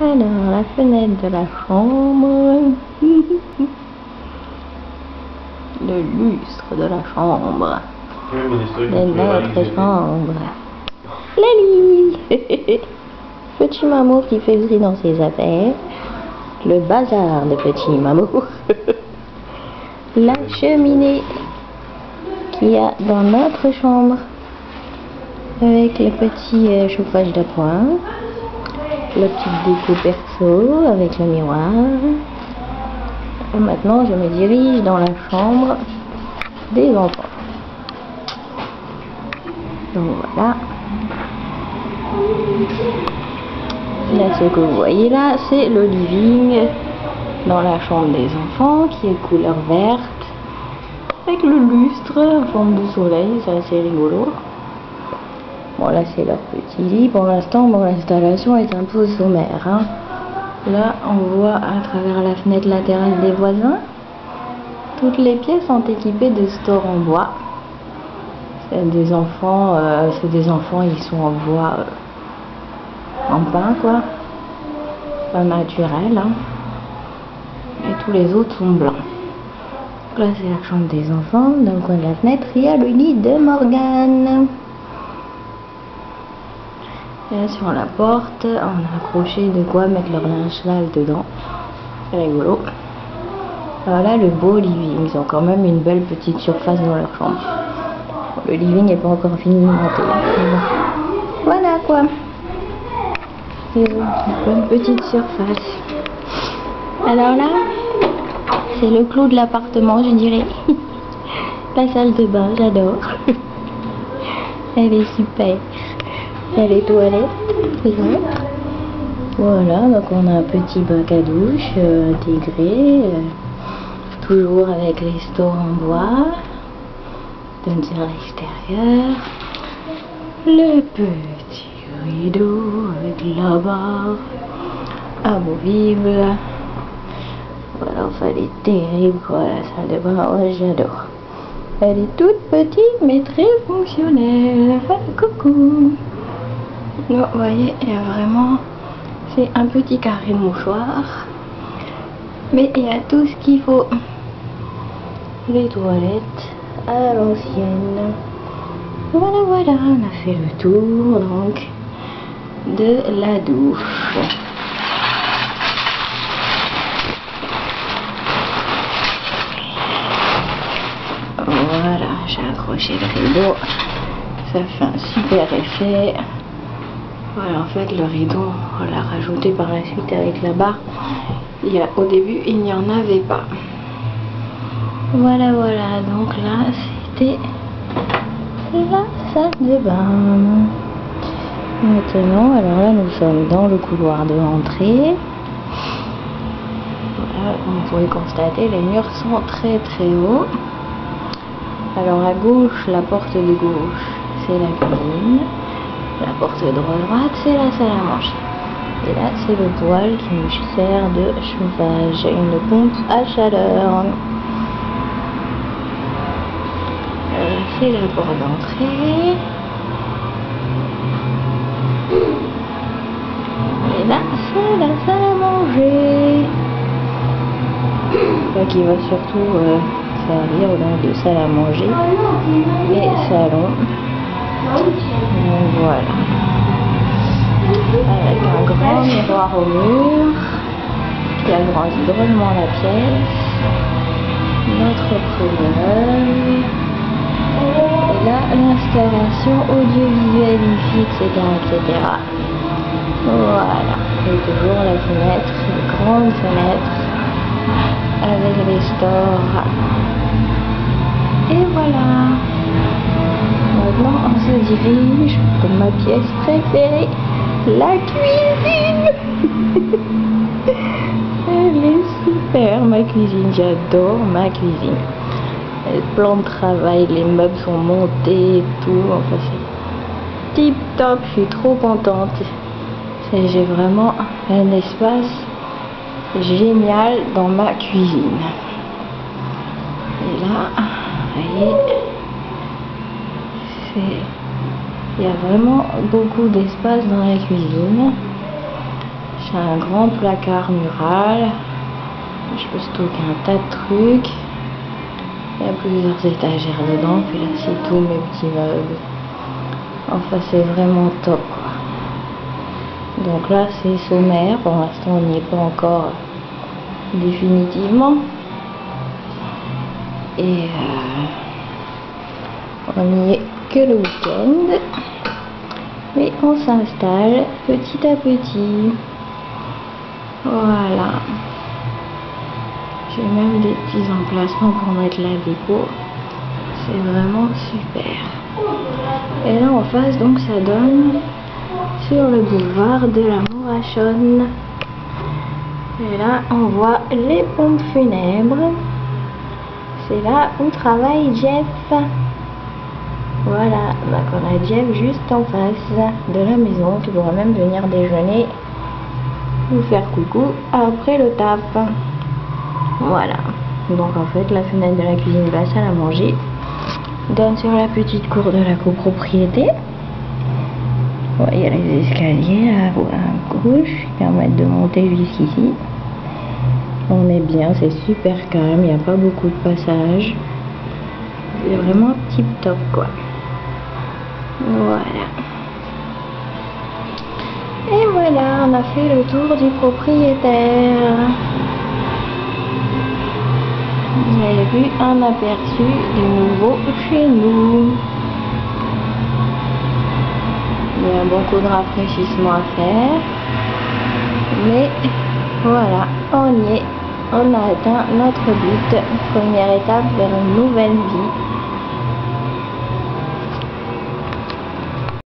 Alors, la fenêtre de la chambre. Le lustre de la chambre. De notre chambre. Lali. Petit mammouth qui fait le tri dans ses affaires. Le bazar de petit mammouth. La cheminée qu'il y a dans notre chambre. Avec le petit chauffage d'appoint. La petite déco perso avec le miroir. Et maintenant, je me dirige dans la chambre des enfants. Donc voilà. Là, ce que vous voyez là, c'est le living dans la chambre des enfants qui est couleur verte avec le lustre en forme de soleil, c'est assez rigolo. Bon, là, c'est leur petit lit. Pour l'instant, bon, l'installation est un peu sommaire, hein. Là, on voit à travers la fenêtre la terrasse des voisins. Toutes les pièces sont équipées de stores en bois. C'est des enfants, ils sont en bois, en pin, quoi. Pas naturel, hein. Et tous les autres sont blancs. Là, c'est la chambre des enfants. Dans le coin de la fenêtre, il y a le lit de Morgane. Et là, sur la porte, on a accroché de quoi mettre leur linge sale dedans. C'est rigolo. Voilà le beau living. Ils ont quand même une belle petite surface dans leur chambre. Bon, le living n'est pas encore fini de monter. Voilà quoi. Ils ont une petite surface. Alors là, c'est le clou de l'appartement, je dirais. La salle de bain, j'adore. Elle est super. Il y a les toilettes. Voilà, donc on a un petit bac à douche intégré. Toujours avec les stores en bois. Donc à l'extérieur. Le petit rideau avec la barre amovible. Voilà, enfin elle est terrible quoi, la salle de bain, ouais, j'adore. Elle est toute petite mais très fonctionnelle. Coucou. Donc, vous voyez, il y a vraiment, c'est un petit carré de mouchoir, mais il y a tout ce qu'il faut. Les toilettes à l'ancienne. Voilà, voilà, on a fait le tour donc de la douche. Voilà, j'ai accroché le rideau, ça fait un super effet. Voilà, en fait, le rideau, on l'a rajouté par la suite avec la barre. Au début, il n'y en avait pas. Voilà, voilà. Donc là, c'était la salle de bain. Maintenant, alors là, nous sommes dans le couloir de l'entrée. Voilà, comme vous pouvez constater, les murs sont très très hauts. Alors à gauche, la porte de gauche, c'est la cuisine. La porte de droite, c'est la salle à manger. Et là, c'est le poêle qui nous sert de chauffage. Une pompe à chaleur. C'est la porte d'entrée. Et là, c'est la salle à manger. Qui va surtout servir donc de salle à manger et salon. Donc voilà. Avec un grand miroir au mur qui agrandit drôlement la pièce. Notre couleur. Et là, l'installation audiovisuelle, wifi, etc., etc. Voilà. Et toujours la fenêtre, une grande fenêtre avec les stores. Et voilà. Maintenant, on se dirige pour ma pièce préférée, la cuisine. Elle est super, ma cuisine. J'adore ma cuisine. Le plan de travail, les meubles sont montés et tout. Enfin, c'est tip top. Je suis trop contente. J'ai vraiment un espace génial dans ma cuisine. Et là, vous voyez, Il y a vraiment beaucoup d'espace dans la cuisine. J'ai un grand placard mural. Je peux stocker un tas de trucs. Il y a plusieurs étagères dedans. Puis là, c'est tous mes petits meubles. Enfin, c'est vraiment top, quoi. Donc là, c'est sommaire. Pour l'instant, on n'y est pas encore définitivement. Et on n'y est que le week-end. Mais on s'installe petit à petit. Voilà. J'ai même des petits emplacements pour mettre la déco. C'est vraiment super. Et là en face, donc ça donne sur le boulevard de la Mourachonne. Et là on voit les pompes funèbres. C'est là où travaille Jeff. Voilà, donc on a Jeff juste en face de la maison qui pourra même venir déjeuner ou faire coucou après le taf. Voilà, donc en fait la fenêtre de la cuisine basse à la manger donne sur la petite cour de la copropriété. Ouais, il y a les escaliers à gauche qui permettent de monter jusqu'ici. On est bien, c'est super calme, il n'y a pas beaucoup de passages. C'est vraiment tip top, quoi. Voilà. Et voilà, on a fait le tour du propriétaire. Vous avez vu un aperçu du nouveau chez nous. Il y a beaucoup de rafraîchissement à faire. Mais voilà, on y est. On a atteint notre but. Première étape vers une nouvelle vie.